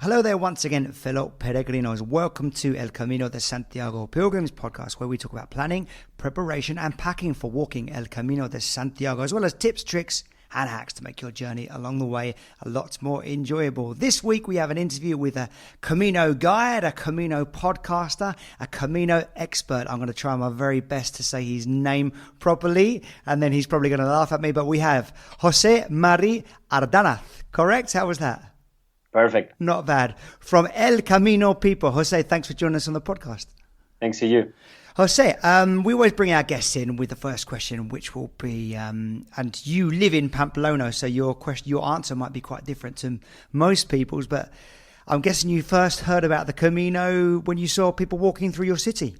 Hello there once again, fellow peregrinos. Welcome to El Camino de Santiago Pilgrims podcast, where we talk about planning, preparation and packing for walking El Camino de Santiago, as well as tips, tricks and hacks to make your journey along the way a lot more enjoyable. This week we have an interview with a Camino guide, a Camino podcaster, a Camino expert. I'm going to try my very best to say his name properly, and then he's probably going to laugh at me, but we have Jose Mari Ardanaz, correct? How was that? Perfect. Not bad. From El Camino people. Jose, thanks for joining us on the podcast. Thanks to you. Jose, we always bring our guests in with the first question, which will be, and you live in Pamplona, so your answer might be quite different to most people's, but I'm guessing you first heard about the Camino when you saw people walking through your city.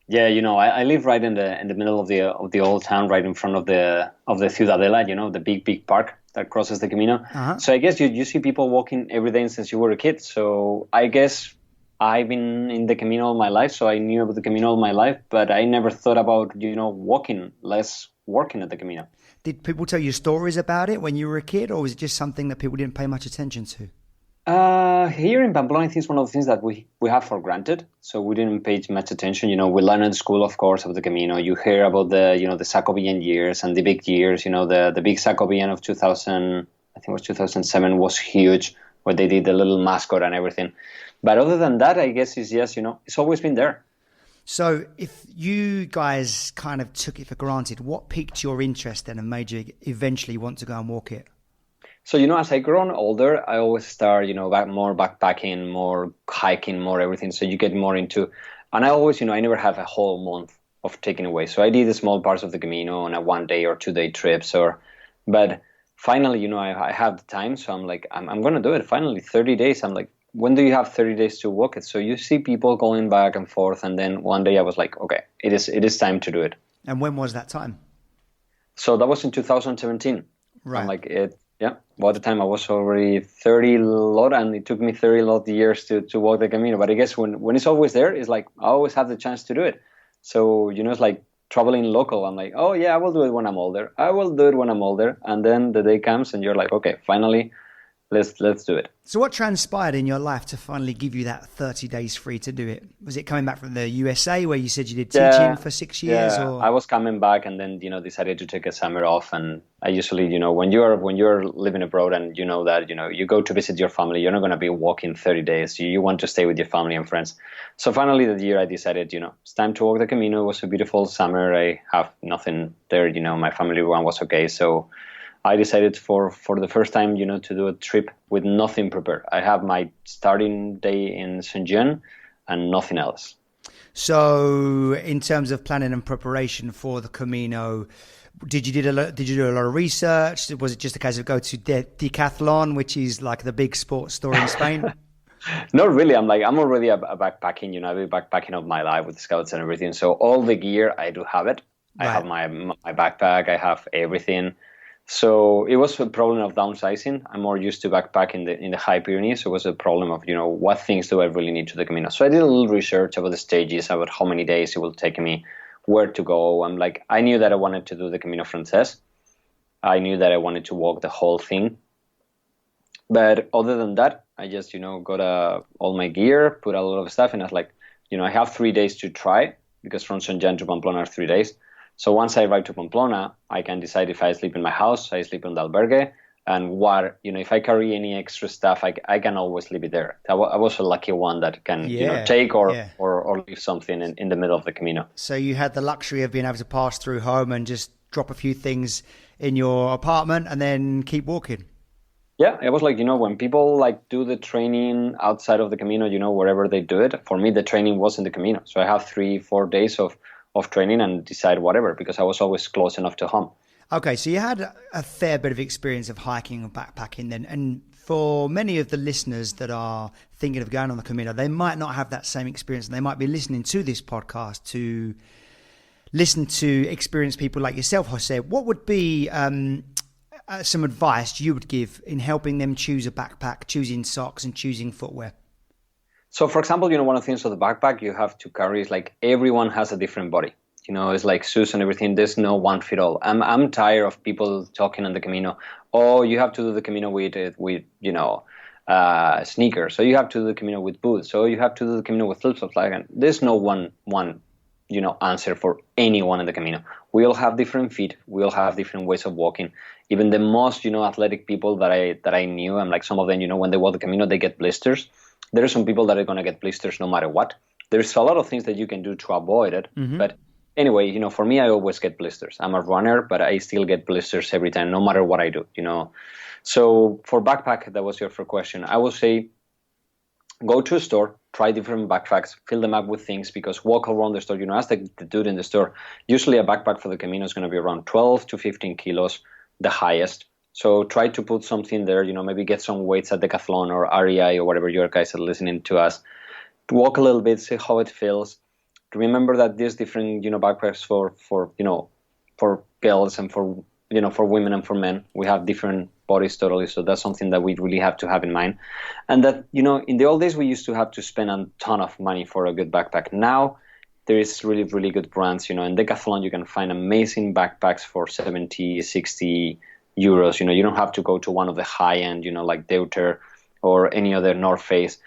Yeah, I live right in the middle of the old town, right in front of the Ciudadela, the big park that crosses the Camino. Uh-huh. So I guess you see people walking every day since you were a kid. So I guess I've been in the Camino all my life, so I knew about the Camino all my life, but I never thought about, walking, less working at the Camino. Did people tell you stories about it when you were a kid, or was it just something that people didn't pay much attention to? Here in Pamplona, I think it's one of the things that we have for granted. So we didn't pay much attention. We learn in school, of course, about the Camino. You hear about the Jacobean years and the big years. The big Jacobean of 2000, I think it was 2007, was huge, where they did the little mascot and everything. But other than that, I guess it's just, it's always been there. So if you guys kind of took it for granted, what piqued your interest then and made you eventually want to go and walk it? So, as I grown older, I always start, more backpacking, more hiking, more everything. So you get more into, and I always, I never have a whole month of taking away. So I did the small parts of the Camino on a 1 day or 2 day trips, but finally, I have the time. So I'm like, I'm going to do it. Finally, 30 days. I'm like, when do you have 30 days to walk it? So you see people going back and forth. And then one day I was like, okay, it is time to do it. And when was that time? So that was in 2017. Right. I'm like, yeah, by the time I was already 30 lot, and it took me 30 lot years to walk the Camino. But I guess when it's always there, it's like I always have the chance to do it. So, it's like traveling local. I'm like, oh yeah, I will do it when I'm older. I will do it when I'm older. And then the day comes and you're like, okay, finally, let's do it. So what transpired in your life to finally give you that 30 days free to do it? Was it coming back from the USA where you said you did teaching for 6 years? Yeah, or? I was coming back and then, decided to take a summer off. And I usually, when you're living abroad and you go to visit your family, you're not going to be walking 30 days. You want to stay with your family and friends. So finally that year I decided, it's time to walk the Camino. It was a beautiful summer. I have nothing there. My family one was okay. So I decided for the first time, to do a trip with nothing prepared. I have my starting day in Saint-Jean and nothing else. So in terms of planning and preparation for the Camino, did you do a lot of research? Was it just a case of go to Decathlon, which is like the big sports store in Spain? Not really. I'm already a backpacking, I've been backpacking all my life with the scouts and everything. So all the gear, I do have it. Right. I have my backpack. I have everything. So it was a problem of downsizing. I'm more used to backpack in the High Pyrenees. So it was a problem of, what things do I really need to the Camino? So I did a little research about the stages, about how many days it will take me, where to go. I knew that I wanted to do the Camino Francès. I knew that I wanted to walk the whole thing. But other than that, I just, got all my gear, put a lot of stuff, and I was like, I have 3 days to try, because from Saint-Jean to Pamplona are 3 days. So once I arrive to Pamplona, I can decide if I sleep in my house, I sleep in the albergue, and if I carry any extra stuff, I can always leave it there. I was a lucky one that can take or leave something in the middle of the Camino. So you had the luxury of being able to pass through home and just drop a few things in your apartment and then keep walking. Yeah, it was like, when people do the training outside of the Camino, wherever they do it, for me, the training was in the Camino. So I have 3-4 days of training and decide whatever, because I was always close enough to home. Okay, so you had a fair bit of experience of hiking and backpacking then. And for many of the listeners that are thinking of going on the Camino, they might not have that same experience, and they might be listening to this podcast to listen to experienced people like yourself, Jose. What would be some advice you would give in helping them choose a backpack, choosing socks and choosing footwear? So, for example, one of the things of the backpack you have to carry is everyone has a different body. It's like shoes and everything. There's no one fit all. I'm tired of people talking on the Camino. Oh, you have to do the Camino with sneakers. So you have to do the Camino with boots. So you have to do the Camino with flip-flops. Like, there's no one answer for anyone in the Camino. We all have different feet. We all have different ways of walking. Even the most, athletic people that I knew, and like some of them, when they walk the Camino, they get blisters. There are some people that are going to get blisters no matter what. There's a lot of things that you can do to avoid it. Mm-hmm. But anyway, for me, I always get blisters. I'm a runner, but I still get blisters every time, no matter what I do, So for backpack, that was your first question. I will say, go to a store, try different backpacks, fill them up with things, because walk around the store, ask the dude in the store. Usually a backpack for the Camino is going to be around 12 to 15 kilos, the highest. So try to put something there, maybe get some weights at Decathlon or REI or whatever your guys are listening to us. Walk a little bit, see how it feels. Remember that there's different, backpacks for girls and for women and for men. We have different bodies totally, so that's something that we really have to have in mind. And that, in the old days, we used to have to spend a ton of money for a good backpack. Now, there is really, really good brands. In Decathlon, you can find amazing backpacks for 70, 60 euros. You don't have to go to one of the high-end, like Deuter or any other North Face.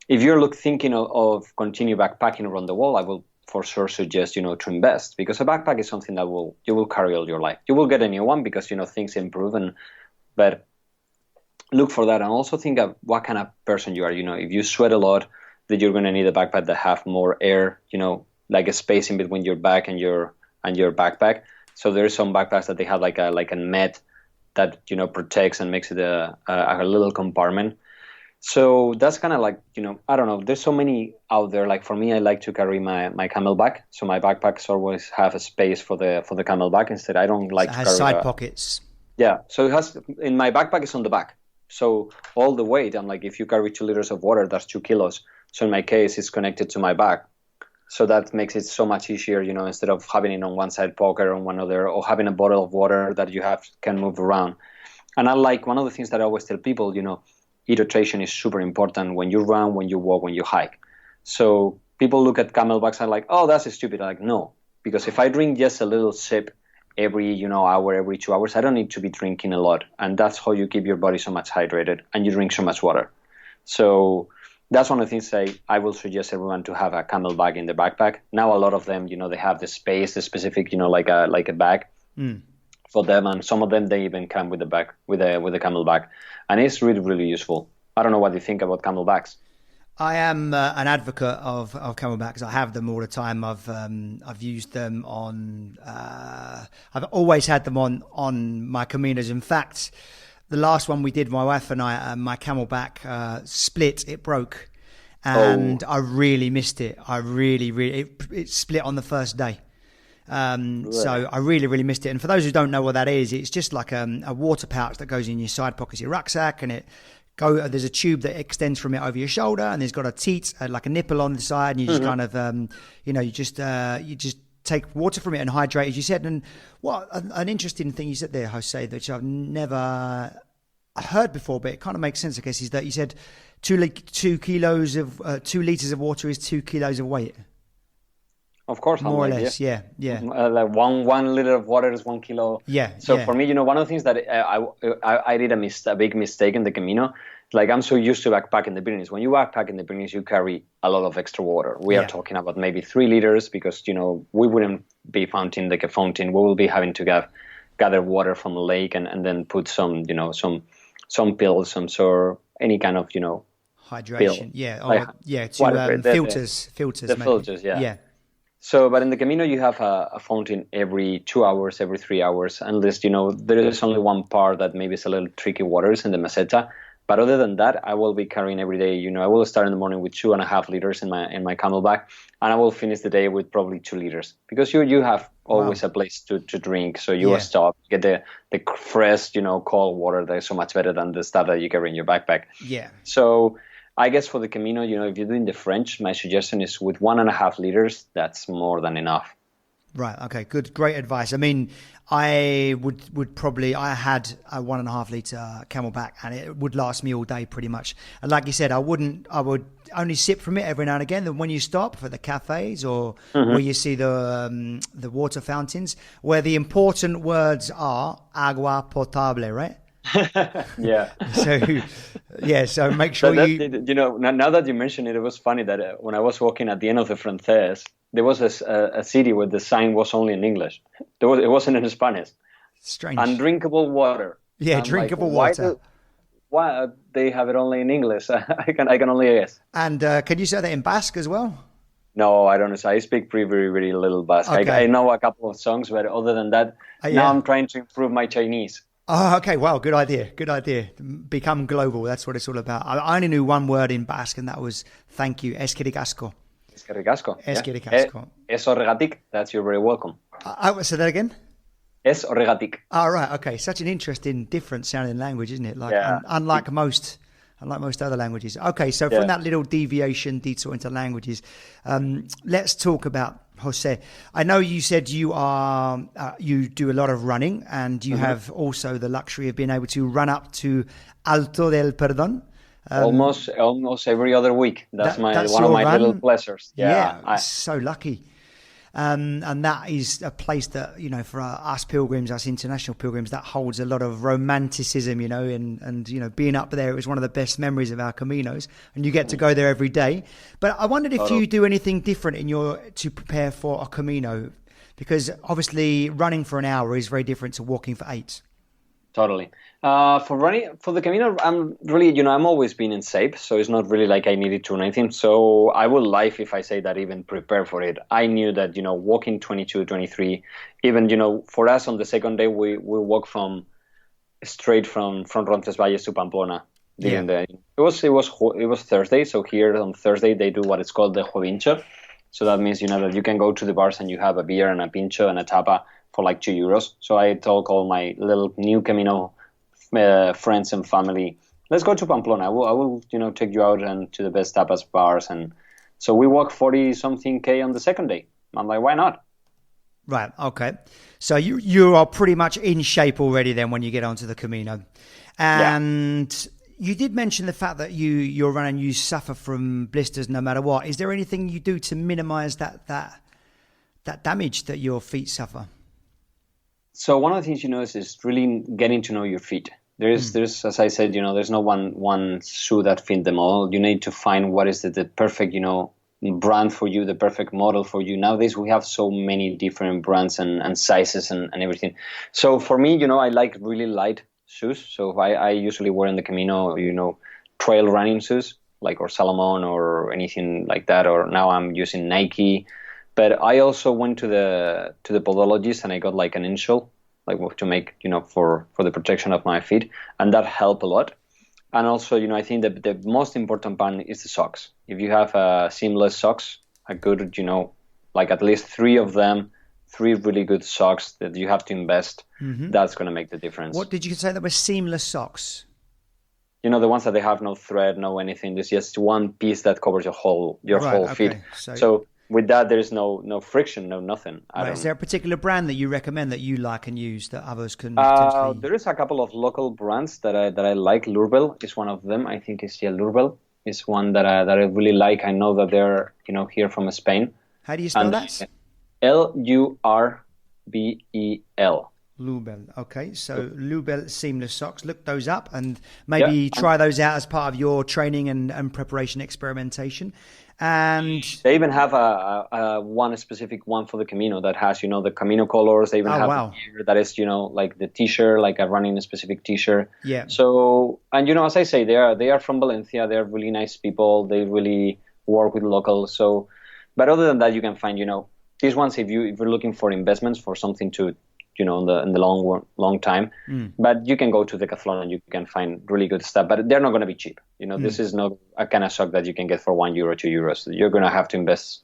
If you're thinking of continue backpacking around the world, I will for sure suggest, to invest, because a backpack is something that you will carry all your life. You will get a new one because, things improve, but look for that, and also think of what kind of person you are. If you sweat a lot, then you're going to need a backpack that have more air, like a space in between your back and your backpack. So there's some backpacks that they have like a net that, protects and makes it a little compartment. So that's kind of like, I don't know, there's so many out there. Like for me, I like to carry my Camelback. So my backpacks always have a space for the Camelback. Instead, I don't like so it to has carry side pockets. Yeah. So it has, in my backpack, it's on the back. So all the weight, I'm like, if you carry 2 liters of water, that's 2 kilos. So in my case, it's connected to my back. So that makes it so much easier, instead of having it on one side pocket or on one other, or having a bottle of water that you can move around. And I like, one of the things that I always tell people, hydration is super important when you run, when you walk, when you hike. So people look at Camelbacks and like, oh, that's stupid. I'm like, no, because if I drink just a little sip every, hour, every 2 hours, I don't need to be drinking a lot. And that's how you keep your body so much hydrated and you drink so much water. So that's one of the things I will suggest everyone to have a Camelback in the backpack. Now, a lot of them, they have the space, the specific, like a bag. For them, and some of them they even come with the bag, with a Camelback, and it's really, really useful. I don't know what you think about Camelbacks. I am an advocate of Camelbacks. I have them all the time. I've used them on. I've always had them on my Caminos. In fact, the last one we did, my wife and I, my Camelback split. It broke, and I really missed it. I really, it split on the first day. So I really, really missed it. And for those who don't know what that is, it's just like a water pouch that goes in your side pockets of your rucksack, and there's a tube that extends from it over your shoulder, and there's got a teat, like a nipple on the side, and you just kind of, you just take water from it and hydrate, as you said. And what an interesting thing you said there, Jose, which I've never heard before, but it kind of makes sense, I guess, is that you said 2 liters of water is 2 kilos of weight. Of course, more or less, yeah. Like one liter of water is 1 kilo. Yeah. So for me, one of the things that I did a big mistake in the Camino. Like I'm so used to backpacking in the Pyrenees. When you backpack in the Pyrenees, you carry a lot of extra water. We are talking about maybe 3 liters because we wouldn't be fountain like a fountain. We will be having to gather water from a lake and then put some pills, any kind of hydration. Pill. Filters. The maybe. Filters, yeah. So, but in the Camino, you have a fountain every 2 hours, every 3 hours, unless, there is only one part that maybe is a little tricky waters in the Meseta. But other than that, I will be carrying every day, I will start in the morning with 2.5 liters in my Camelback, and I will finish the day with probably 2 liters because you have always a place to drink. So you will stop, get the fresh, cold water that is so much better than the stuff that you carry in your backpack. Yeah. So I guess for the Camino, if you're doing the French, my suggestion is with 1.5 liters, that's more than enough. Right. Okay. Good. Great advice. I mean, I would probably, I had a 1.5 litre Camelback and it would last me all day pretty much. And like you said, I would only sip from it every now and again. Then when you stop for the cafes or where you see the water fountains, where the important words are agua potable, right? Yeah. So, yeah, so make sure now that you mention it, it was funny that when I was walking at the end of the Francès, there was a city where the sign was only in English. It wasn't in Spanish. Strange. Undrinkable water. Yeah, drinkable water. Why they have it only in English? I can only guess. And can you say that in Basque as well? No, I don't know. I speak very, very little Basque. Okay. I know a couple of songs, but other than that, now I'm trying to improve my Chinese. Oh, okay. Well, good idea. Good idea. Become global. That's what it's all about. I only knew one word in Basque, and that was thank you. Eskerrik asko. Eskerrik asko. Eskerrik asko. Es horregatik. That's you're very welcome. Say that again? Es horregatik. Oh, right. Okay. Such an interesting, different sounding language, isn't it? Like unlike most other languages. Okay. So from that little detour into languages, let's talk about Jose. I know you said you do a lot of running, and you have also the luxury of being able to run up to Alto del Perdón. Almost every other week. That's one of my little pleasures. Yeah, so lucky. And that is a place that, for us pilgrims, us international pilgrims, that holds a lot of romanticism, and being up there is one of the best memories of our Caminos, and you get to go there every day. But I wondered if you do anything different to prepare for a Camino, because obviously running for an hour is very different to walking for 8. Totally. For the Camino, I'm really, I'm always been in shape, so it's not really like I needed to or anything. So I would lie if I say that even prepare for it. I knew that, walking 22, 23, even, for us on the second day, we walk straight from Roncesvalles to Pamplona. Yeah. It was Thursday. So here on Thursday, they do what is called the Jovincho. So that means, that you can go to the bars and you have a beer and a pincho and a tapa for like €2. So I told all my little new Camino friends and family, let's go to Pamplona. I will take you out and to the best tapas bars. And so we walked 40-something K on the second day. I'm like, why not? Right. Okay. So you are pretty much in shape already then when you get onto the Camino. And you did mention the fact that you're running, you suffer from blisters no matter what. Is there anything you do to minimize that damage that your feet suffer? So one of the things, is really getting to know your feet. There's as I said, there's no one shoe that fit them all. You need to find what is the perfect, brand for you, the perfect model for you. Nowadays we have so many different brands and sizes and everything. So for me, I like really light shoes. So I usually wear in the Camino, trail running shoes, or Salomon or anything like that. Or now I'm using Nike. But I also went to the podologist and I got like an insole, to make, for the protection of my feet. And that helped a lot. And also, I think that the most important part is the socks. If you have seamless socks, a good, at least 3 of them, 3 really good socks that you have to invest, that's going to make the difference. What did you say that were seamless socks? The ones that they have no thread, no anything. There's just one piece that covers your whole feet. So with that, there is no friction, no nothing. Is there a particular brand that you recommend that you like and use that others can potentially... There is a couple of local brands that I like. Lurbel is one of them. I think it's Lurbel is one that I really like. I know that they're here from Spain. How do you spell that? Lurbel. Lurbel. Okay, so Lurbel seamless socks. Look those up and maybe try those out as part of your training and preparation experimentation. And they even have a one specific one for the Camino that has, the Camino colors. They even have a gear that is, like the T-shirt, like a running specific T-shirt. Yeah. So, and as I say, they are from Valencia. They're really nice people. They really work with locals. So, but other than that, you can find, these ones if you're looking for investments for something to, in the long time. But you can go to Decathlon and you can find really good stuff. But they're not going to be cheap. This is not a kind of sock that you can get for €1, €2. You're going to have to invest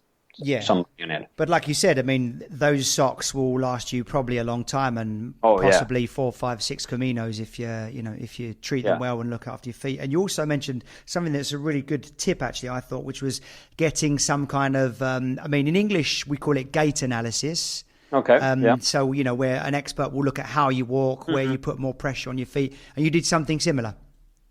some money in it. But like you said, I mean, those socks will last you probably a long time and possibly 4, 5, 6 Caminos if you treat them well and look after your feet. And you also mentioned something that's a really good tip, actually, I thought, which was getting some kind of, in English, we call it gait analysis. Okay. So, where an expert will look at how you walk, where you put more pressure on your feet, and you did something similar.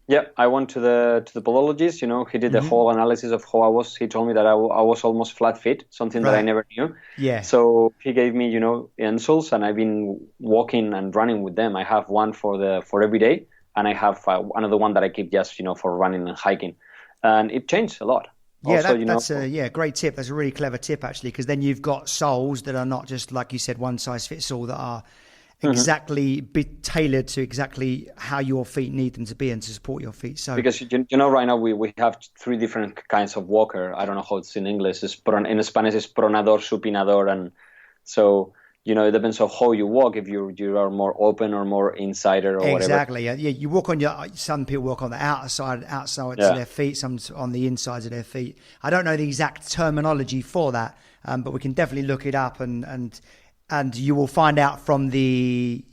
Yeah, I went to the podologist. He did the whole analysis of how I was. He told me that I was almost flat feet, something that I never knew. Yeah. So he gave me, insoles, and I've been walking and running with them. I have one for every day, and I have another one that I keep just, for running and hiking. And it changed a lot. Yeah, also, that's a great tip. That's a really clever tip, actually, because then you've got soles that are not just, like you said, one size fits all, that are exactly tailored to exactly how your feet need them to be and to support your feet. So because right now we have 3 different kinds of walker. I don't know how it's in English. In Spanish it's pronador, supinador, and so it depends on how you walk. If you are more open or more insider or whatever. Exactly. Yeah. You walk on some people walk on the outside of their feet, some on the insides of their feet. I don't know the exact terminology for that, but we can definitely look it up and you will find out from the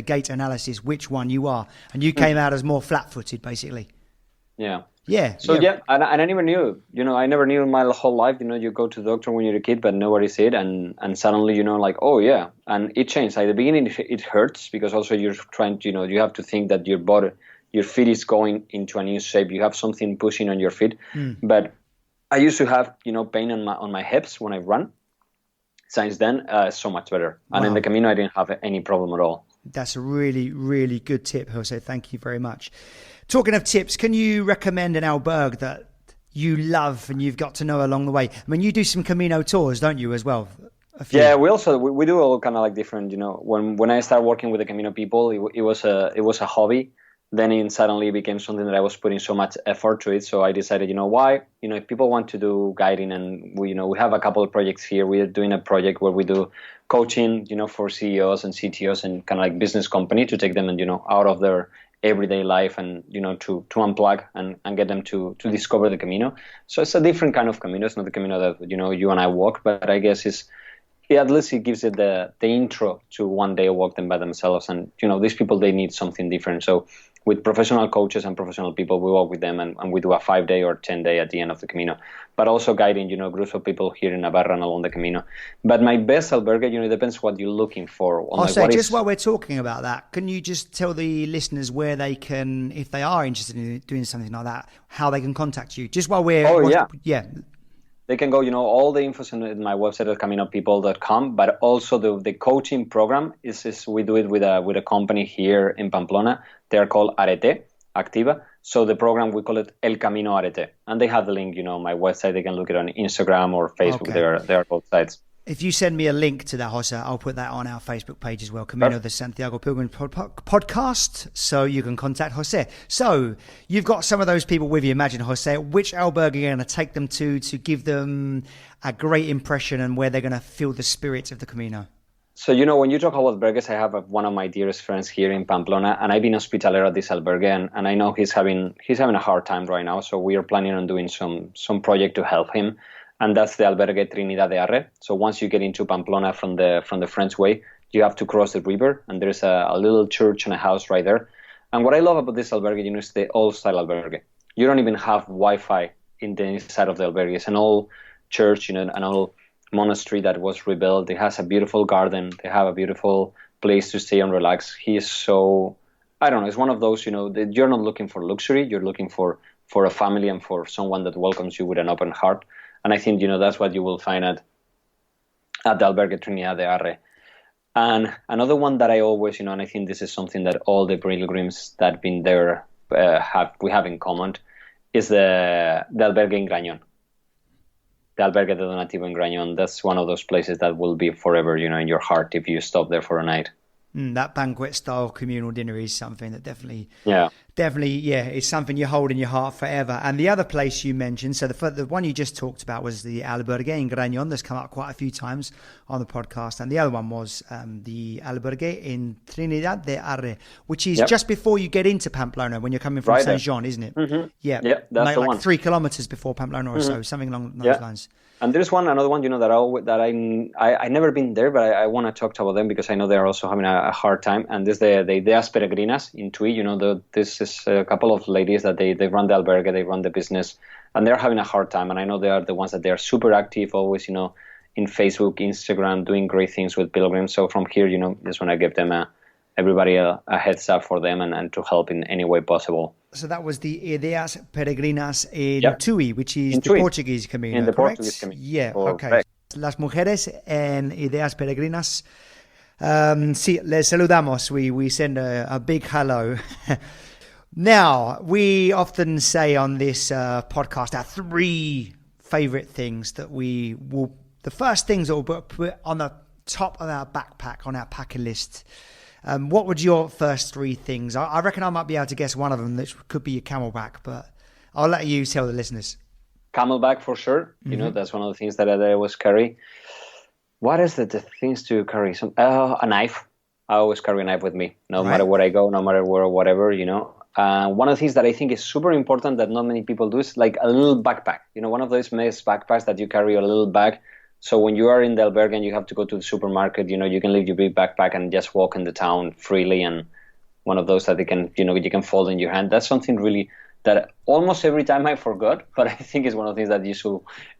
gait analysis which one you are. And you came out as more flat-footed, basically. Yeah. Yeah. So and I never knew. I never knew in my whole life. You go to the doctor when you're a kid, but nobody said, and suddenly like, oh yeah, and it changed. At the beginning, it hurts because also you're trying to you have to think that your feet is going into a new shape. You have something pushing on your feet. But I used to have pain on my hips when I run. Since then, so much better. And in the Camino, I didn't have any problem at all. That's a really, really good tip, Jose. Thank you very much. Talking of tips, can you recommend an albergue that you love and you've got to know along the way? I mean, you do some Camino tours, don't you, as well? Yeah, we do all kind of like different. When I started working with the Camino people, it was a hobby. Then it suddenly became something that I was putting so much effort to it. So I decided, why? If people want to do guiding, and we have a couple of projects here. We are doing a project where we do coaching, for CEOs and CTOs and kind of like business company to take them and, out of their everyday life and, to unplug and get them to discover the Camino. So it's a different kind of Camino. It's not the Camino that, you and I walk, but I guess at least it gives it the intro to one day walk them by themselves. And, these people, they need something different. So with professional coaches and professional people, we walk with them and we do a 5-day or 10-day at the end of the Camino, but also guiding, groups of people here in Navarra and along the Camino. But my best albergue, it depends what you're looking for. While we're talking about that, can you just tell the listeners where they can, if they are interested in doing something like that, how they can contact you? Just while we're... Yeah. They can go, all the info in my website at caminopeople.com, but also the coaching program is we do it with a company here in Pamplona. They are called Arete, Activa. So the program, we call it El Camino Arete. And they have the link, my website. They can look it on Instagram or Facebook. Okay. They are both sites. If you send me a link to that, Jose, I'll put that on our Facebook page as well, Camino de Santiago Pilgrim Podcast, so you can contact Jose. So you've got some of those people with you. Imagine, Jose, which albergue are you going to take them to give them a great impression and where they're going to feel the spirit of the Camino? So, when you talk about albergues, I have one of my dearest friends here in Pamplona, and I've been hospitaler at this albergue, and I know he's having a hard time right now, so we are planning on doing some project to help him. And that's the albergue Trinidad de Arre. So once you get into Pamplona from the French way, you have to cross the river, and there's a little church and a house right there. And what I love about this albergue, is the old-style albergue. You don't even have Wi-Fi in the inside of the albergue. It's an old church, an old monastery that was rebuilt. It has a beautiful garden. They have a beautiful place to stay and relax. He is so, I don't know, it's one of those, that you're not looking for luxury. You're looking for a family and for someone that welcomes you with an open heart. And I think, that's what you will find at the albergue Trinidad de Arre. And another one that I always, and I think this is something that all the pilgrims that have been there we have in common, is the albergue in Grañón. The albergue de Donativo in Grañón. That's one of those places that will be forever, in your heart if you stop there for a night. That banquet-style communal dinner is something that definitely, it's something you hold in your heart forever. And the other place you mentioned, so the one you just talked about was the albergue in Grañón. That's come up quite a few times on the podcast. And the other one was the albergue in Trinidad de Arre, which is just before you get into Pamplona when you're coming from Saint-Jean, isn't it? Mm-hmm. Yeah, that's the one. 3 kilometers before Pamplona or so, something along those lines. And there's another one, that I never been there, but I want to talk about them because I know they're also having a hard time. And this the Ideas Peregrinas in Tui. This is a couple of ladies that they run the albergue, they run the business, and they're having a hard time. And I know they are the ones that they are super active, always, in Facebook, Instagram, doing great things with pilgrims. So from here, just want to give them everybody a heads up for them and to help in any way possible. So that was the Ideas Peregrinas in Tui, which is the Portuguese Camino, in the correct? Portuguese Camino. Yeah, okay. Las mujeres en Ideas Peregrinas. Sí, les saludamos. We send a big hello. Now, we often say on this podcast our 3 favorite things that the first things that we'll put on the top of our backpack, on our packing list. What would your first 3 things? I reckon I might be able to guess one of them, which could be your camelback, but I'll let you tell the listeners. Camelback for sure. Mm-hmm. That's one of the things that I always carry. What is the things to carry? A knife. I always carry a knife with me, no matter where I go, no matter where, whatever, One of the things that I think is super important that not many people do is like a little backpack. One of those nice backpacks that you carry a little bag. So when you are in the albergue and you have to go to the supermarket, you can leave your big backpack and just walk in the town freely. And one of those that you can fold in your hand. That's something really that almost every time I forgot, but I think is one of the things that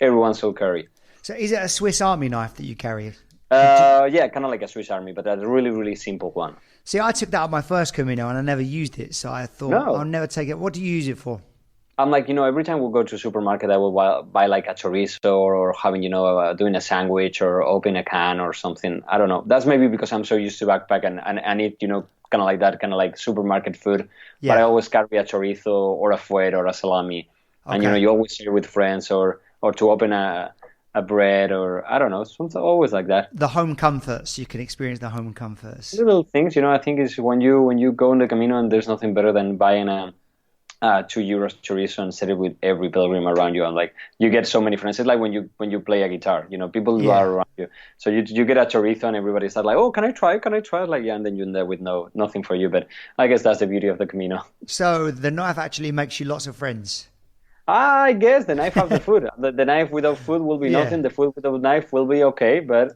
everyone should carry. So is it a Swiss Army knife that you carry? Yeah, kind of like a Swiss Army, but a really, really simple one. See, I took that on my first Camino and I never used it. So I thought, I'll never take it. What do you use it for? I'm like, every time we go to a supermarket, I will buy like a chorizo or having, doing a sandwich or open a can or something. I don't know. That's maybe because I'm so used to backpack and eat, kind of like that, kind of like supermarket food. Yeah. But I always carry a chorizo or a fuet or a salami. Okay. And, you always share with friends or to open a bread or I don't know, something always like that. The home comforts, you can experience the home comforts. Little things, I think is when you go on the Camino and there's nothing better than buying a €2 chorizo and set it with every pilgrim around you, and like you get so many friends. It's like when you play a guitar, people who are around you. So you get a chorizo and everybody starts like, oh, can I try? Like, yeah, and then you're in there with nothing for you. But I guess that's the beauty of the Camino. So the knife actually makes you lots of friends. I guess the knife has the food. The knife without food will be nothing. The food without knife will be okay. But,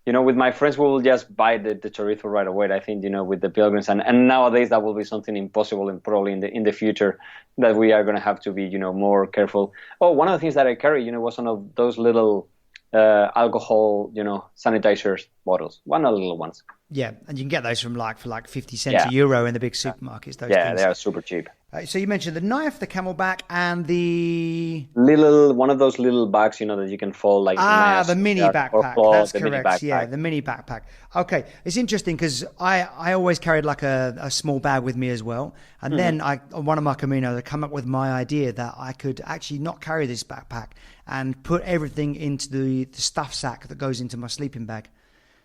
with my friends, we will just buy the chorizo right away. I think, with the pilgrims. And nowadays that will be something impossible and probably in the future that we are going to have to be, more careful. Oh, one of the things that I carry, was one of those little alcohol, sanitizers bottles. One of the little ones. Yeah, and you can get those for like 50 cents a euro in the big supermarkets. Those things. They are super cheap. So you mentioned the knife, the camelback, and the one of those little bags, that you can fold like the mini backpack. That's correct. Mini backpack. Yeah, the mini backpack. Okay, it's interesting because I always carried like a small bag with me as well, and then on one of my Caminos I come up with my idea that I could actually not carry this backpack and put everything into the stuff sack that goes into my sleeping bag.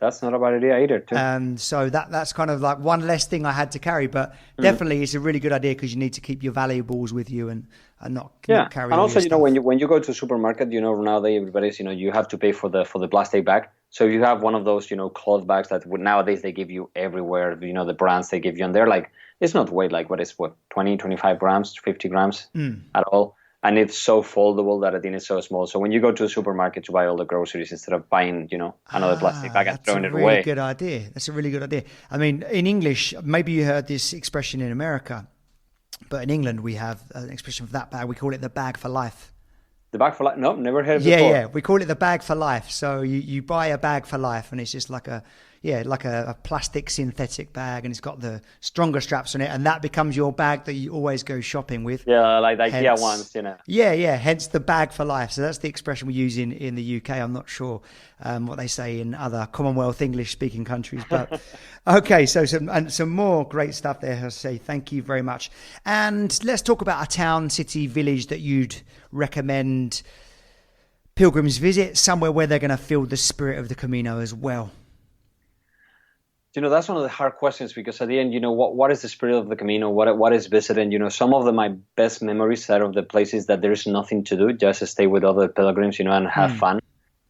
That's not a bad idea either, too. So that's kind of like one less thing I had to carry, but definitely it's a really good idea because you need to keep your valuables with you and not carry. And also, stuff. when you go to a supermarket, nowadays everybody's, you have to pay for the plastic bag. So if you have one of those, cloth bags that nowadays they give you everywhere, the brands they give you, and they're like, it's not weight like 20, 25 grams, 50 grams at all. And it's so foldable that it is so small. So when you go to a supermarket to buy all the groceries, instead of buying, another plastic bag and throwing it away. That's a really good idea. That's a really good idea. I mean, in English, maybe you heard this expression in America, but in England we have an expression for that bag. We call it the bag for life. The bag for life? No, never heard of it before. Yeah. We call it the bag for life. So you buy a bag for life, and it's just like a plastic synthetic bag, and it's got the stronger straps on it, and that becomes your bag that you always go shopping with. Yeah, like the IKEA ones, Yeah, hence the bag for life. So that's the expression we use in the UK. I'm not sure what they say in other Commonwealth English-speaking countries, but okay, so some more great stuff there. I say thank you very much. And let's talk about a town, city, village that you'd recommend pilgrims visit, somewhere where they're going to feel the spirit of the Camino as well. That's one of the hard questions because at the end, what is the spirit of the Camino? What is visiting? Some of my best memories are of the places that there is nothing to do, just stay with other pilgrims, and have fun.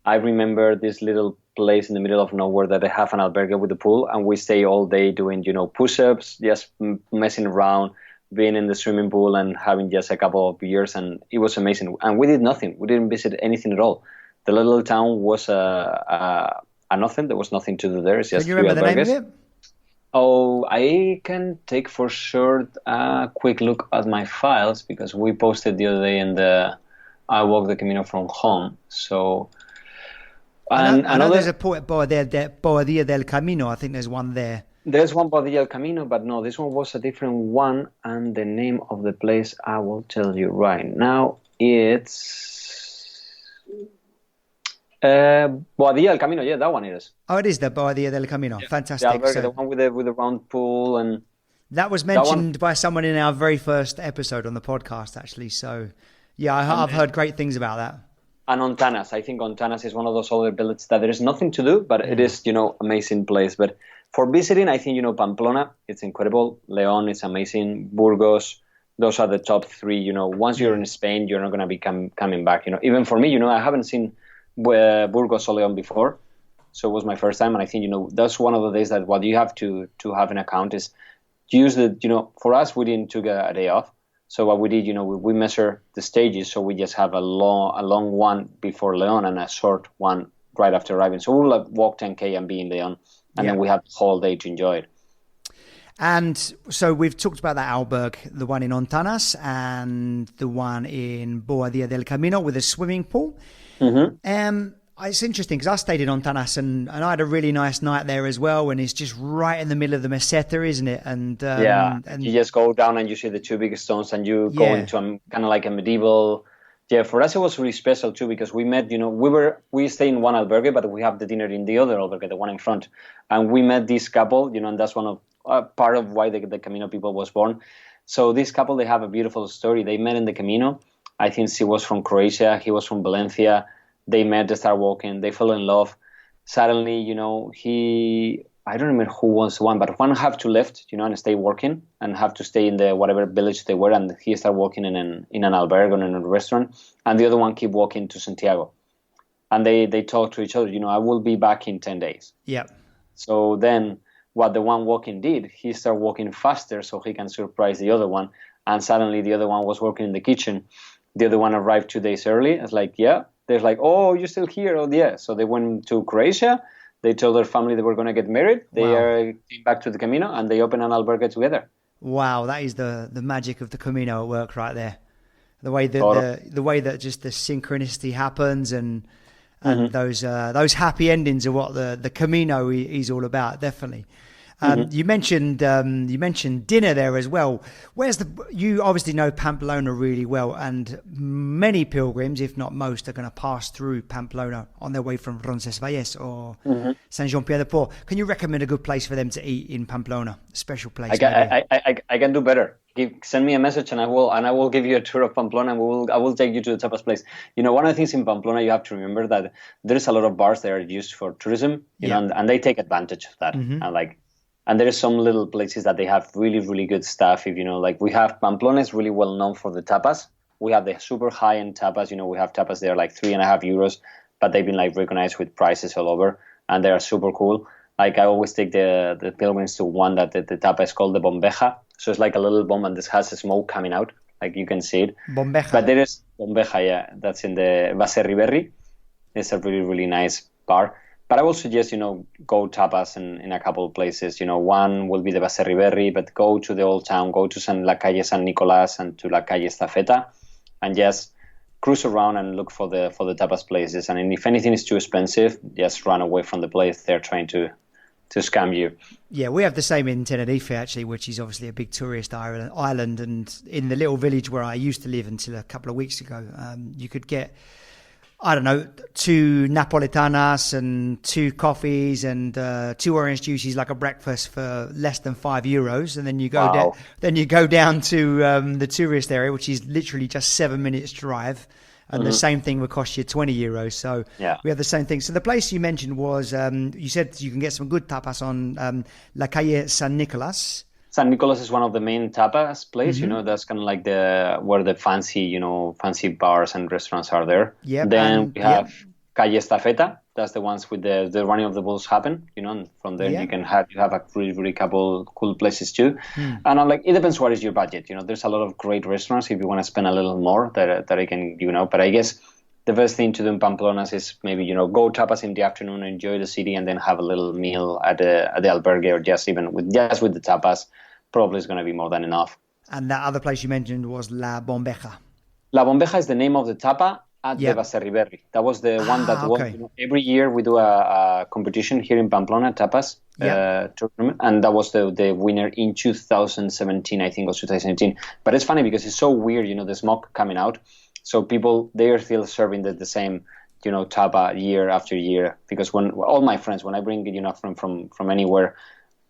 I remember this little place in the middle of nowhere that they have an albergue with a pool, and we stay all day doing, push-ups, just messing around, being in the swimming pool and having just a couple of beers, and it was amazing. And we did nothing. We didn't visit anything at all. The little town was nothing. There was nothing to do there. It's just Can you remember the name of it? Oh, I can take for sure a quick look at my files because we posted the other day in the I Walk the Camino from Home. So, I know there's a poet Boadilla del Camino. I think there's one there. There's one Boadilla del Camino, but no, this one was a different one. And the name of the place I will tell you right now. It's Boadilla del Camino, yeah, that one it is. Oh, it is the Boadilla del Camino. Yeah. Fantastic. The one with the round pool and That was mentioned by someone in our very first episode on the podcast, actually. So, yeah, I've heard great things about that. And Ardanaz, I think Ardanaz is one of those other villages that there is nothing to do, but it is, amazing place. But for visiting, I think, Pamplona, it's incredible. León is amazing. Burgos, those are the top three. Once you're in Spain, you're not going to be coming back. Even for me, I haven't seen Burgos or León before. So it was my first time. And I think, that's one of the days that what you have to have in account is to use for us, we didn't took a day off. So what we did, we measure the stages. So we just have a long one before León and a short one right after arriving. So we will walk 10K and be in León. And then we have the whole day to enjoy it. And so we've talked about that albergue, the one in Ardanaz and the one in Boadilla del Camino with a swimming pool. Mm-hmm. It's interesting because I stayed in Ardanaz and I had a really nice night there as well. And it's just right in the middle of the meseta, isn't it? And and you just go down and you see the two big stones and you go into kind of like a medieval. Yeah, for us it was really special too because we met. We stay in one albergue, but we have the dinner in the other albergue, the one in front, and we met this couple. And that's one of part of why the Camino people was born. So this couple, they have a beautiful story. They met in the Camino. I think she was from Croatia, he was from Valencia. They met, they started walking, they fell in love. Suddenly, I don't remember who was one, but one have to left, and stay working and have to stay in the whatever village they were. And he started working in an albergue or in a restaurant. And the other one keep walking to Santiago. And they talk to each other, I will be back in 10 days. Yeah. So then what the one walking did, he started walking faster so he can surprise the other one. And suddenly the other one was working in the kitchen. The other one arrived 2 days early. It's like, yeah. They're like, oh, you're still here? Oh, yeah. So they went to Croatia. They told their family they were going to get married. They came back to the Camino and they opened an albergue together. Wow, that is the magic of the Camino at work right there. The way that the way that just the synchronicity happens and those happy endings are what the Camino is all about. Definitely. You mentioned dinner there as well. You obviously know Pamplona really well, and many pilgrims, if not most, are going to pass through Pamplona on their way from Roncesvalles or Saint-Jean-Pied-de-Port. Can you recommend a good place for them to eat in Pamplona? A special place? I can do better. Send me a message and I will give you a tour of Pamplona and I will take you to the tapas place. One of the things in Pamplona you have to remember that there's a lot of bars that are used for tourism, and they take advantage of that. And there are some little places that they have really, really good stuff. If we have Pamplona is really well known for the tapas. We have the super high-end tapas. We have tapas there like €3.50, but they've been recognized with prices all over, and they are super cool. I always take the pilgrims to one that the tapa is called the bombeja. So it's like a little bomb and this has a smoke coming out, like you can see it. Bombeja. But there is bombeja, yeah. That's in the Baserriberri. It's a really, really nice bar. But I will suggest, go tapas in a couple of places. One will be the Baserriberri, but go to the old town, go to La Calle San Nicolás and to La Calle Estafeta, and just cruise around and look for the tapas places. And if anything is too expensive, just run away from the place they're trying to scam you. Yeah, we have the same in Tenerife, actually, which is obviously a big tourist island. And in the little village where I used to live until a couple of weeks ago, you could get, 2 Napolitanas and 2 coffees and 2 orange juices, like a breakfast, for less than €5. And then you go down to the tourist area, which is literally just 7 minutes drive. And the same thing would cost you €20. So we have the same thing. So the place you mentioned was, you said you can get some good tapas on La Calle San Nicolás. San Nicolás is one of the main tapas place. That's kind of like where the fancy bars and restaurants are there. Then we have Calle Estafeta. That's the ones with the running of the bulls happen. And from there you have a really, really couple cool places too. And it depends what is your budget. There's a lot of great restaurants if you want to spend a little more that I can But I guess the best thing to do in Pamplona is maybe go tapas in the afternoon, enjoy the city, and then have a little meal at the albergue, or just with the tapas. Probably is going to be more than enough. And that other place you mentioned was La Bombeja. La Bombeja is the name of the tapa at the Baserriberri. That was the one that every year we do a competition here in Pamplona, tapas tournament, and that was the winner in 2017, I think, or 2018. But it's funny because it's so weird, the smoke coming out. So people, they are still serving the same, tapa year after year. Because when I bring from anywhere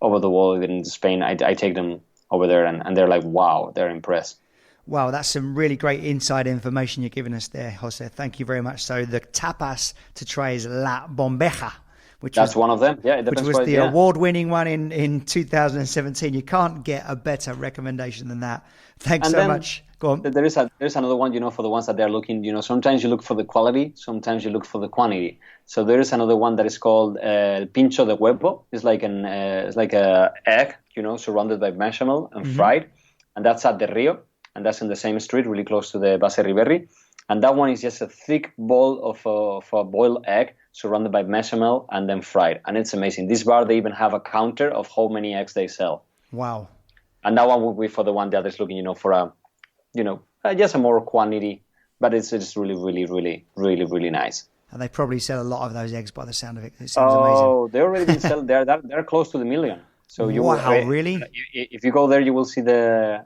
over the world, even in Spain, I take them over there, and they're like, wow, they're impressed. Wow, that's some really great inside information you're giving us there, Jose. Thank you very much. So the tapas to try is La Bombeja, That's one of them. Yeah, it which depends. was the award-winning one in 2017. You can't get a better recommendation than that. Thanks so much. Go on. There's another one, for the ones that they're looking, sometimes you look for the quality, sometimes you look for the quantity. So there is another one that is called pincho de huevo. It's like a egg, surrounded by bechamel and fried, and that's at the Rio, and that's in the same street, really close to the Base Riverri. And that one is just a thick ball of a boiled egg surrounded by bechamel and then fried, and it's amazing. This bar, they even have a counter of how many eggs they sell. Wow. And that one would be for the one that is looking, for a just a more quantity, but it's just really, really, really, really, really nice. And they probably sell a lot of those eggs by the sound of it. It sounds amazing. Oh, they already been selling. They're close to the million. So really? If you go there, you will see the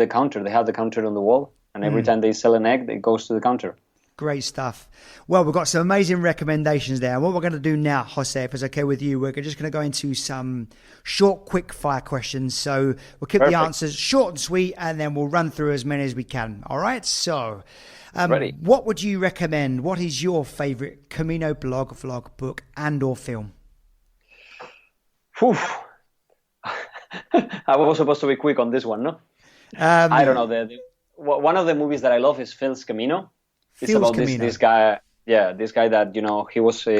counter. They have the counter on the wall, and every time they sell an egg, it goes to the counter. Great stuff. Well, we've got some amazing recommendations there. And what we're going to do now, Jose, if it's okay with you, we're just going to go into some short, quick fire questions. So we'll keep the answers short and sweet, and then we'll run through as many as we can. All right? So ready. What would you recommend? What is your favorite Camino blog, vlog, book, and or film? Whew. I was supposed to be quick on this one, no? I don't know. One of the movies that I love is Phil's Camino. It's about this guy. Yeah, this guy that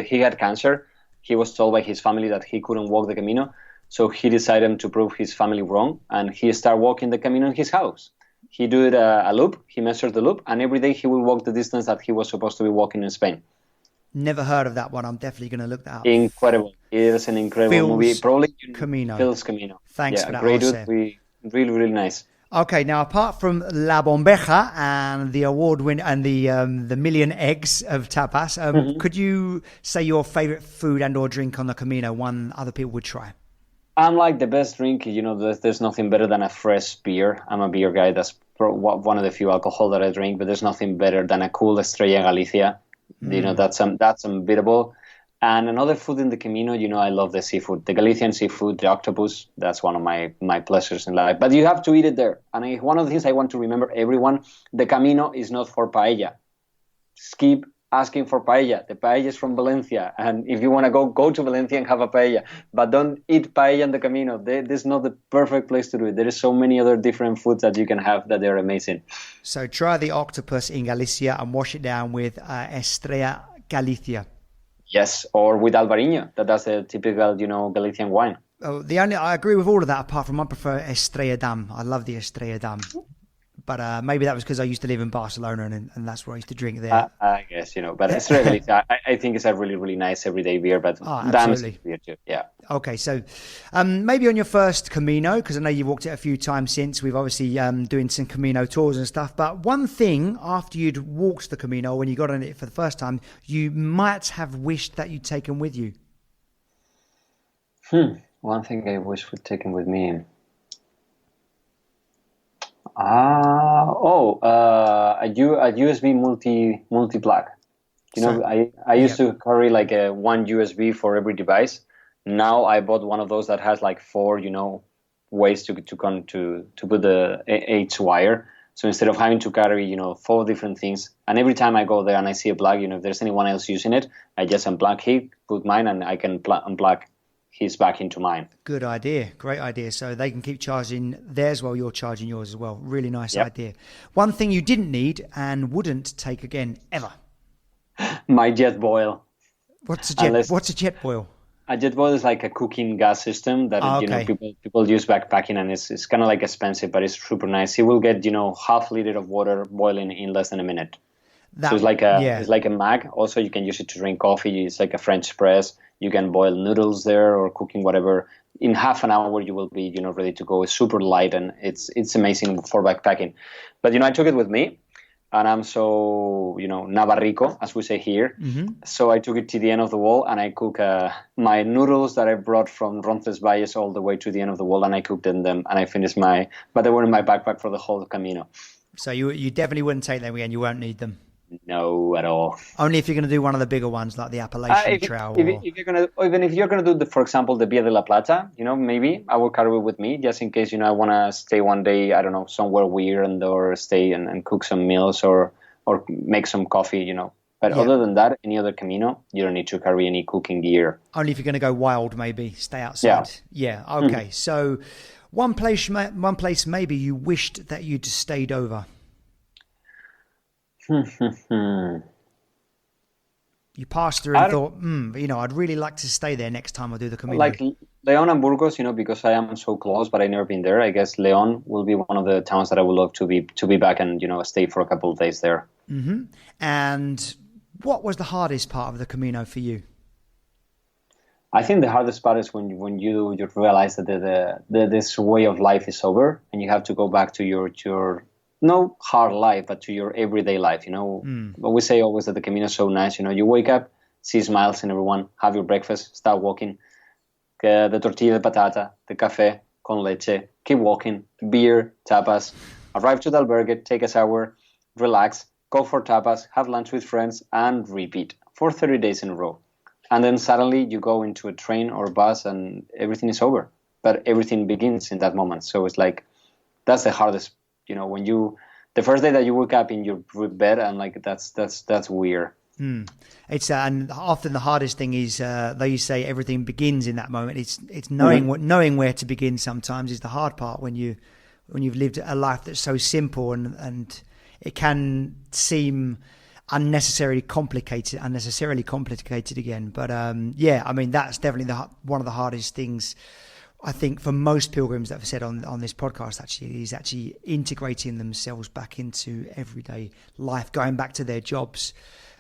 he had cancer. He was told by his family that he couldn't walk the Camino, so he decided to prove his family wrong, and he started walking the Camino in his house. He did a loop. He measured the loop, and every day he will walk the distance that he was supposed to be walking in Spain. Never heard of that one. I'm definitely going to look that up. Incredible! It is an incredible movie. Probably Camino. Phil's Camino. Thanks for that. Great dude. Really, really nice. Okay, now apart from La Bombeja and the award win and the million eggs of tapas, could you say your favorite food and or drink on the Camino, one other people would try? I'm like the best drink. There's nothing better than a fresh beer. I'm a beer guy. That's one of the few alcohol that I drink, but there's nothing better than a cool Estrella Galicia. That's unbeatable. And another food in the Camino, I love the seafood, the Galician seafood, the octopus. That's one of my pleasures in life. But you have to eat it there. And one of the things I want to remember everyone, the Camino is not for paella. Just keep asking for paella. The paella is from Valencia. And if you want to go to Valencia and have a paella. But don't eat paella in the Camino. This is not the perfect place to do it. There is so many other different foods that you can have that they're amazing. So try the octopus in Galicia and wash it down with Estrella Galicia. Yes, or with Albariño. That's a typical, Galician wine. Oh, I agree with all of that, apart from I prefer Estrella Damm. I love the Estrella Damm. But maybe that was because I used to live in Barcelona and that's where I used to drink there. I guess, but Estrella Galicia, I think it's a really, really nice everyday beer, but Damm is beer too, yeah. Okay, so maybe on your first Camino, because I know you've walked it a few times since, we've obviously doing some Camino tours and stuff, but one thing after you'd walked the Camino, when you got on it for the first time, you might have wished that you'd taken with you. One thing I wish we'd taken with me. A USB multi-plug. I used to carry like one USB for every device. Now I bought one of those that has like 4, ways to put the H wire. So instead of having to carry, 4 different things, and every time I go there and I see a plug, if there's anyone else using it, I just unplug it, put mine, and I can unplug his back into mine. Good idea. Great idea. So they can keep charging theirs while you're charging yours as well. Really nice idea. One thing you didn't need and wouldn't take again, ever. My jet boil. What's a jet boil? A jet boil is like a cooking gas system that people use backpacking, and it's kind of like expensive, but it's super nice. It will get half liter of water boiling in less than a minute. So it's like a mag. Also, you can use it to drink coffee. It's like a French press. You can boil noodles there or cooking whatever. In half an hour, you will be ready to go. It's super light and it's amazing for backpacking. But I took it with me, and I'm so Navarrico, as we say here. Mm-hmm. So I took it to the end of the wall, and I cook my noodles that I brought from Roncesvalles all the way to the end of the wall, and I cooked in them, and I finished but they were in my backpack for the whole Camino. So you definitely wouldn't take them again. You won't need them. No, at all. Only if you're going to do one of the bigger ones, like the Appalachian Trail. If you're gonna, or even if you're gonna do for example, the Via de la Plata, maybe I will carry it with me just in case, I want to stay one day, I don't know, somewhere weird or stay and cook some meals or make some coffee, But other than that, any other Camino, you don't need to carry any cooking gear. Only if you're going to go wild, maybe stay outside. Yeah. Okay. Mm-hmm. So, one place maybe you wished that you'd stayed over. You passed through and thought, I'd really like to stay there next time I do the Camino. Like Leon and Burgos, because I am so close, but I've never been there. I guess Leon will be one of the towns that I would love to be back and stay for a couple of days there. Mm-hmm. And what was the hardest part of the Camino for you? I think the hardest part is when you realize that this way of life is over and you have to go back to your no hard life, but to your everyday life. But we say always that the Camino is so nice. You wake up, see smiles in everyone, have your breakfast, start walking, the tortilla de patata, the café con leche, keep walking, beer, tapas, arrive to the albergue, take a shower, relax, go for tapas, have lunch with friends, and repeat for 30 days in a row. And then suddenly you go into a train or bus and everything is over. But everything begins in that moment. So it's like, that's the hardest, when the first day that you wake up in your bed, and like, that's weird. It's and often the hardest thing is, though you say everything begins in that moment, it's knowing where to begin sometimes is the hard part when you've lived a life that's so simple and it can seem unnecessarily complicated again. But that's definitely one of the hardest things, I think, for most pilgrims that I've said on this podcast, actually, is actually integrating themselves back into everyday life, going back to their jobs.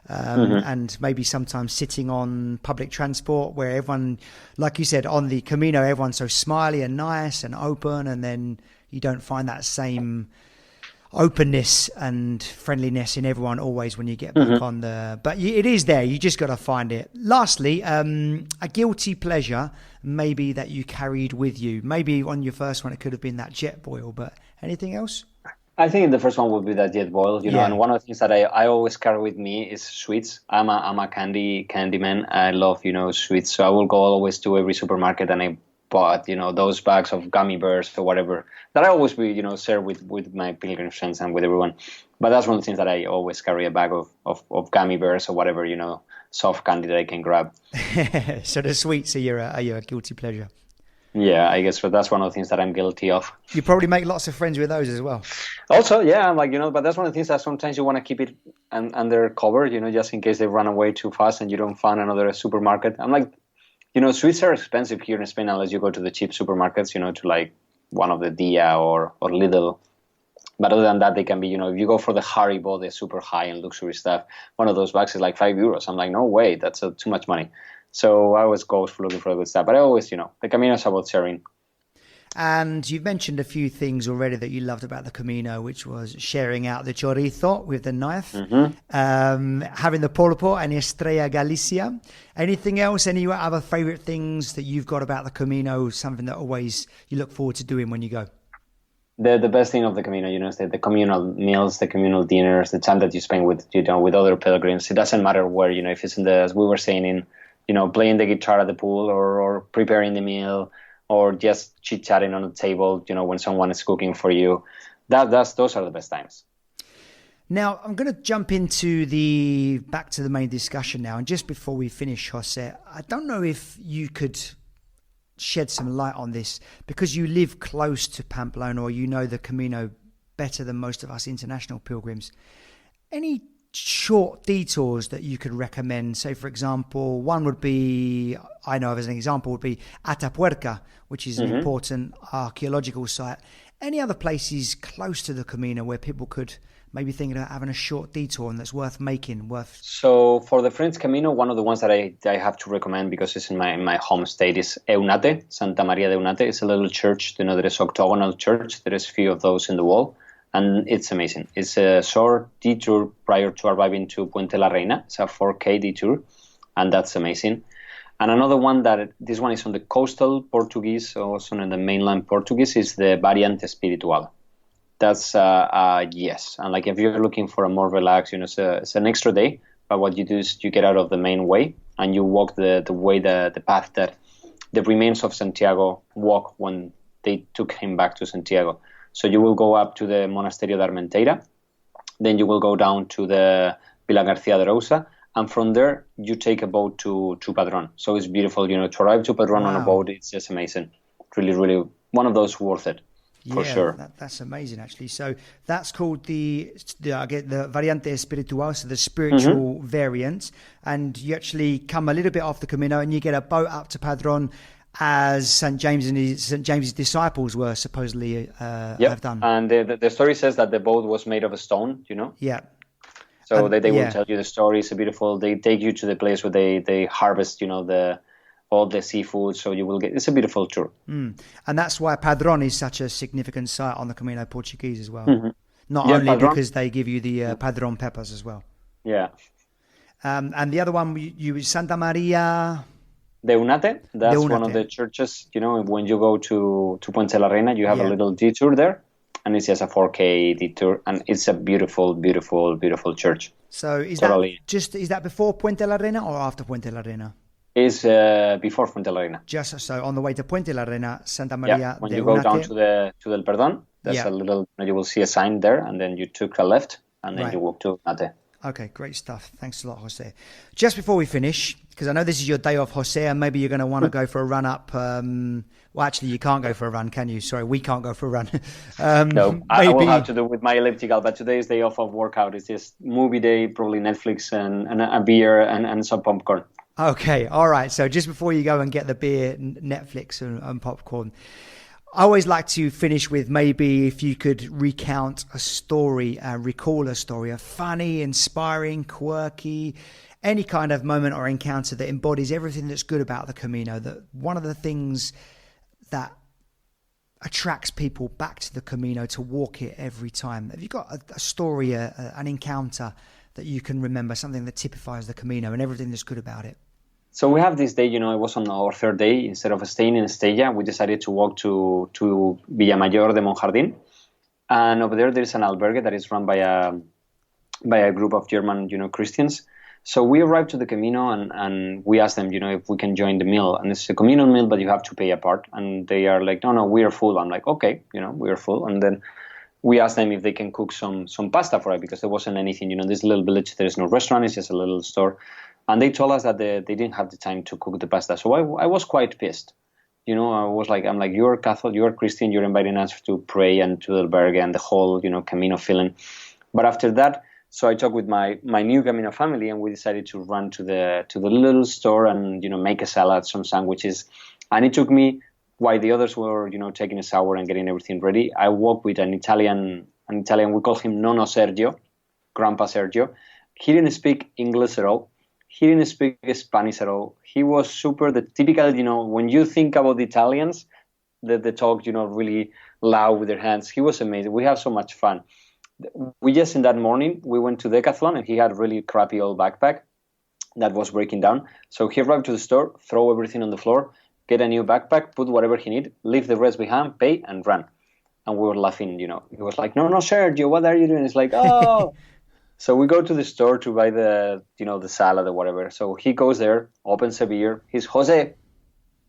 And maybe sometimes sitting on public transport where everyone, like you said, on the Camino, everyone's so smiley and nice and open, and then you don't find that same openness and friendliness in everyone always when you get back on but it is there, you just got to find it. Lastly, a guilty pleasure maybe that you carried with you. Maybe on your first one it could have been that jet boil, but anything else? I think the first one would be that jet boil, you know, and one of the things that I always carry with me is sweets. I'm a candy man. I love, sweets. So I will go always to every supermarket and I bought, those bags of gummy bears or whatever that I always be, share with my pilgrim friends and with everyone. But that's one of the things that I always carry, a bag of gummy bears or whatever, soft candy that I can grab. So the sweets are your guilty pleasure. Yeah, I guess so. That's one of the things that I'm guilty of. You probably make lots of friends with those as well. Also, yeah, I'm like, but that's one of the things that sometimes you want to keep it under cover, just in case they run away too fast and you don't find another supermarket. I'm like, sweets are expensive here in Spain unless you go to the cheap supermarkets, to like one of the Dia or Lidl. But other than that, they can be, if you go for the Haribo, the super high-end luxury stuff, one of those bags is like €5. I'm like, no way, that's too much money. So I always go for looking for the good stuff. But I always, the Camino is about sharing. And you've mentioned a few things already that you loved about the Camino, which was sharing out the chorizo with the knife, having the pulpo and Estrella Galicia. Anything else? Any other favourite things that you've got about the Camino, something that always you look forward to doing when you go? The best thing of the Camino, is the communal meals, the communal dinners, the time that you spend with, with other pilgrims. It doesn't matter where, if it's as we were saying, in playing the guitar at the pool or preparing the meal or just chit-chatting on the table, when someone is cooking for you. Those are the best times. Now, I'm going to jump back to the main discussion now. And just before we finish, Jose, I don't know if you could shed some light on this because you live close to Pamplona or the Camino better than most of us international pilgrims. Any short detours that you could recommend? Say, for example, one would be, I know of as an example, would be Atapuerca, which is an important archaeological site. Any other places close to the Camino where people could maybe think about having a short detour and that's worth making? So for the French Camino, one of the ones that I have to recommend because it's in my home state is Eunate, Santa Maria de Eunate. It's a little church, there is octagonal church. There is a few of those in the wall. And it's amazing. It's a short detour prior to arriving to Puente la Reina. It's a 4K detour, and that's amazing. And another one this one is on the coastal Portuguese, also on the mainland Portuguese, is the Variante Espiritual. That's yes. And like if you're looking for a more relaxed, it's an extra day. But what you do is you get out of the main way and you walk the path that the remains of Santiago walk when they took him back to Santiago. So you will go up to the Monasterio de Armenteira, then you will go down to the Villa García de Rosa, and from there you take a boat to Padrón. So it's beautiful, to arrive to Padrón on a boat. It's just amazing. Really, really one of those worth it. For sure. That's amazing, actually. So that's called the variante espiritual, so the spiritual variant. And you actually come a little bit off the Camino and you get a boat up to Padrón, as St. James's disciples were supposedly have done. And the story says that the boat was made of a stone, Yeah. So they will tell you the story. It's beautiful. They take you to the place where they harvest, all the seafood, so it's a beautiful tour. And that's why Padrón is such a significant site on the Camino Portuguese as well. Not only Padrón, because they give you the Padrón peppers as well. Yeah. And the other one, you Santa Maria de Unate. That's one of the churches. When you go to Puente la Reina, you have a little detour there, and it's just a 4K detour, and it's a beautiful, beautiful, beautiful church. So is that before Puente la Reina or after Puente la Reina? Is before Puente la Reina. Just so on the way to Puente la Reina, Santa Maria. When you go down to El Perdón, there's a little. You will see a sign there, and then you took a left, and then you walk to Unate. Okay, great stuff. Thanks a lot, Jose. Just before we finish, because I know this is your day off, Jose, and maybe you're going to want to go for a run up. Well, actually, you can't go for a run, can you? Sorry, we can't go for a run. No, I will have to do with my elliptical, but today is day off of workout. It's just movie day, probably Netflix and a beer and some popcorn. Okay, all right. So just before you go and get the beer, Netflix and popcorn, I always like to finish with maybe if you could recount a story, recall a story, a funny, inspiring, quirky, any kind of moment or encounter that embodies everything that's good about the Camino, that one of the things that attracts people back to the Camino to walk it every time. Have you got a story, an encounter that you can remember, something that typifies the Camino and everything that's good about it? So we have this day, it was on our third day. Instead of staying in Estella, we decided to walk to Villamayor de Monjardín. And over there's an albergue that is run by a group of German, Christians. So we arrived to the Camino and we asked them, if we can join the meal. And it's a communal meal, but you have to pay a part. And they are like, no, we are full. I'm like, okay, we are full. And then we asked them if they can cook some pasta for it, because there wasn't anything, this little village, there is no restaurant, it's just a little store. And they told us that they didn't have the time to cook the pasta. So I was quite pissed. I'm like, you're Catholic, you're Christian, you're inviting us to pray and to the albergue and the whole, Camino feeling. But after that, so I talked with my new Camino family, and we decided to run to the little store and, make a salad, some sandwiches. And it took me, while the others were, taking a shower and getting everything ready, I walked with an Italian, we call him Nonno Sergio, Grandpa Sergio. He didn't speak English at all. He didn't speak Spanish at all. He was super, the typical, when you think about the Italians, they talk, really loud with their hands. He was amazing. We have so much fun. We just, in that morning, we went to Decathlon, and he had a really crappy old backpack that was breaking down. So he arrived to the store, throw everything on the floor, get a new backpack, put whatever he needed, leave the rest behind, pay, and run. And we were laughing, He was like, no, Sergio, what are you doing? It's like, oh... So we go to the store to buy the salad or whatever. So he goes there, opens a beer. He's, Jose,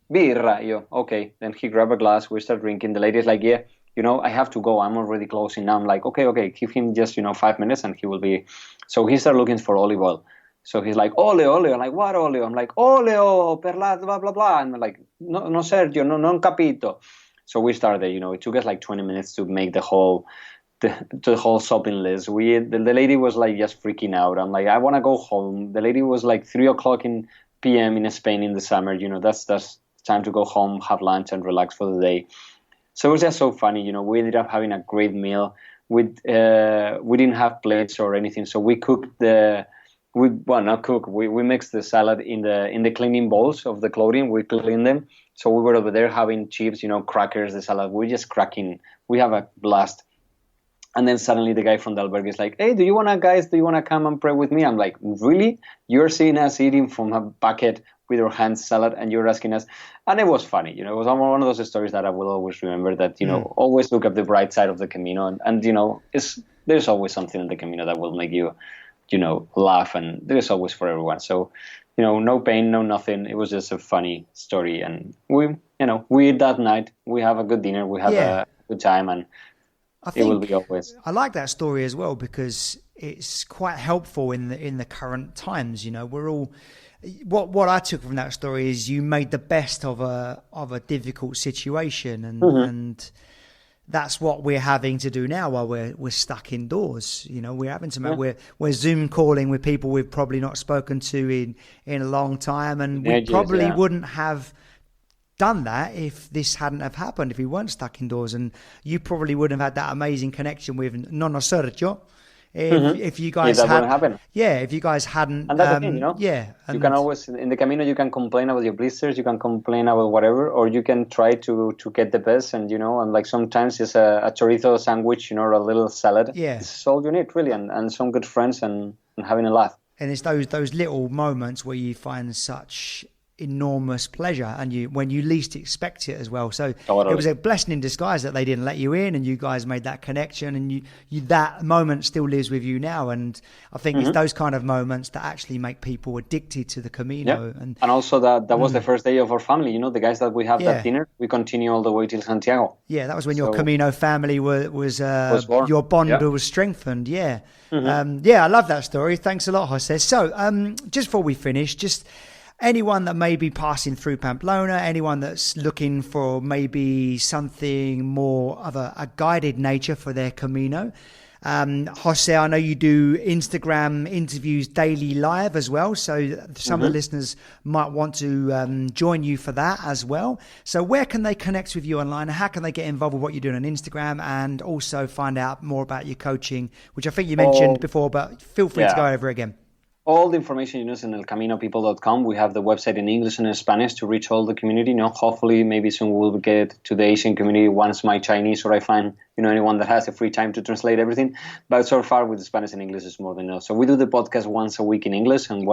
birra. Yo, okay. Then he grabbed a glass. We start drinking. The lady's like, yeah, I have to go. I'm already closing now. I'm like, okay. Give him just, 5 minutes and he will be. So he started looking for olive oil. So he's like, oleo. I'm like, what oleo? I'm like, oleo, perla, blah, blah, blah. And I'm like, no, Sergio, no, non capito. So we started, it took us like 20 minutes to make the whole shopping list. The lady was like just freaking out. I'm like, I want to go home. The lady was like 3:00 p.m. in Spain in the summer. That's time to go home, have lunch, and relax for the day. So it was just so funny. We ended up having a great meal. We didn't have plates or anything, so we cooked we mixed the salad in the cleaning bowls of the clothing. We cleaned them. So we were over there having chips, crackers, the salad. We're just cracking. We have a blast. And then suddenly the guy from the albergue is like, hey, do you want to come and pray with me? I'm like, really? You're seeing us eating from a bucket with your hands salad, and you're asking us, and it was funny. It was one of those stories that I will always remember. That always look at the bright side of the Camino, and there's always something in the Camino that will make you, laugh, and there's always for everyone. So, no pain, no nothing. It was just a funny story, and we that night we have a good dinner, we have a good time, and it will be always. I like that story as well because it's quite helpful in the current times. We're all. What I took from that story is you made the best of a difficult situation, and that's what we're having to do now while we're stuck indoors. We're having to we're Zoom calling with people we've probably not spoken to in a long time, and we probably wouldn't have done that if this hadn't have happened, if we weren't stuck indoors, and you probably wouldn't have had that amazing connection with Nonno Sergio. If you guys if you guys hadn't, and that's the thing, you can always in the Camino you can complain about your blisters, you can complain about whatever, or you can try to get the best, and and like sometimes it's a chorizo sandwich, or a little salad. It's all you need really, and some good friends and having a laugh. And it's those little moments where you find such enormous pleasure, and when you least expect it as well. So It was a blessing in disguise that they didn't let you in, and you guys made that connection, and you that moment still lives with you now. And I think it's those kind of moments that actually make people addicted to the Camino. And also that was the first day of our family. The guys that we have that dinner, we continue all the way till Santiago. Yeah, that was when your Camino family was born. Your bond was strengthened. Yeah. I love that story. Thanks a lot, Jose. So just before we finish, just anyone that may be passing through Pamplona, anyone that's looking for maybe something more of a guided nature for their Camino. Jose, I know you do Instagram interviews daily live as well, so some of the listeners might want to join you for that as well. So where can they connect with you online? How can they get involved with what you're doing on Instagram, and also find out more about your coaching, which I think you mentioned before, but feel free to go over again. All the information is in elcaminopeople.com. We have the website in English and in Spanish to reach all the community. Hopefully, maybe soon we'll get to the Asian community once my Chinese, or I find anyone that has a free time to translate everything. But so far with the Spanish and English is more than enough. So we do the podcast once a week in English, and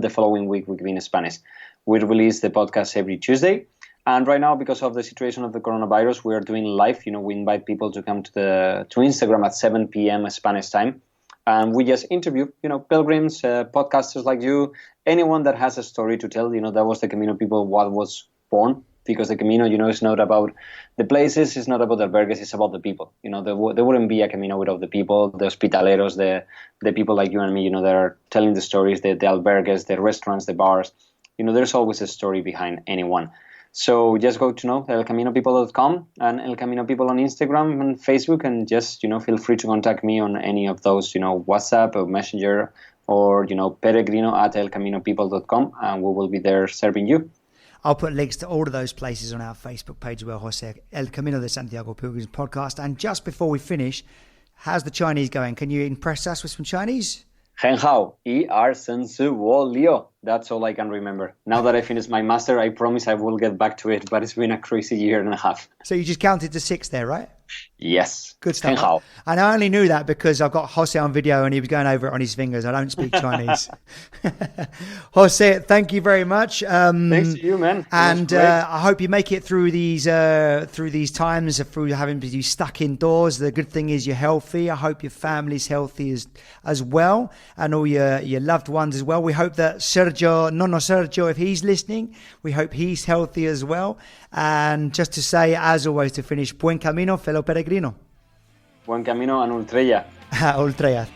the following week we give in Spanish. We release the podcast every Tuesday. And right now, because of the situation of the coronavirus, we are doing live. We invite people to come to Instagram at 7 p.m. Spanish time. And we just interview, pilgrims, podcasters like you, anyone that has a story to tell. That was the Camino people what was born, because the Camino, is not about the places, it's not about the albergues, it's about the people. There wouldn't be a Camino without the people, the hospitaleros, the people like you and me, that are telling the stories, the albergues, the restaurants, the bars. There's always a story behind anyone. So just go to elcaminopeople.com and El Camino People on Instagram and Facebook, and just, feel free to contact me on any of those, WhatsApp or Messenger, or, peregrino@elcaminopeople.com, and we will be there serving you. I'll put links to all of those places on our Facebook page as well, Jose. El Camino de Santiago Pilgrims Podcast. And just before we finish, how's the Chinese going? Can you impress us with some Chinese? 很好, 一二三四五六. That's all I can remember. Now that I finished my master, I promise I will get back to it, but it's been a crazy year and a half. So you just counted to 6 there, right? Yes. Good stuff. 很好. And I only knew that because I've got Jose on video and he was going over it on his fingers. I don't speak Chinese. Jose, thank you very much. Thanks to you, man. And I hope you make it through these times, through having to be stuck indoors. The good thing is you're healthy. I hope your family's healthy as well, and all your loved ones as well. We hope that Nonno Sergio, if he's listening, we hope he's healthy as well. And just to say, as always, to finish, buen camino, fellow peregrino. Buen camino and ultrella. Ultrella.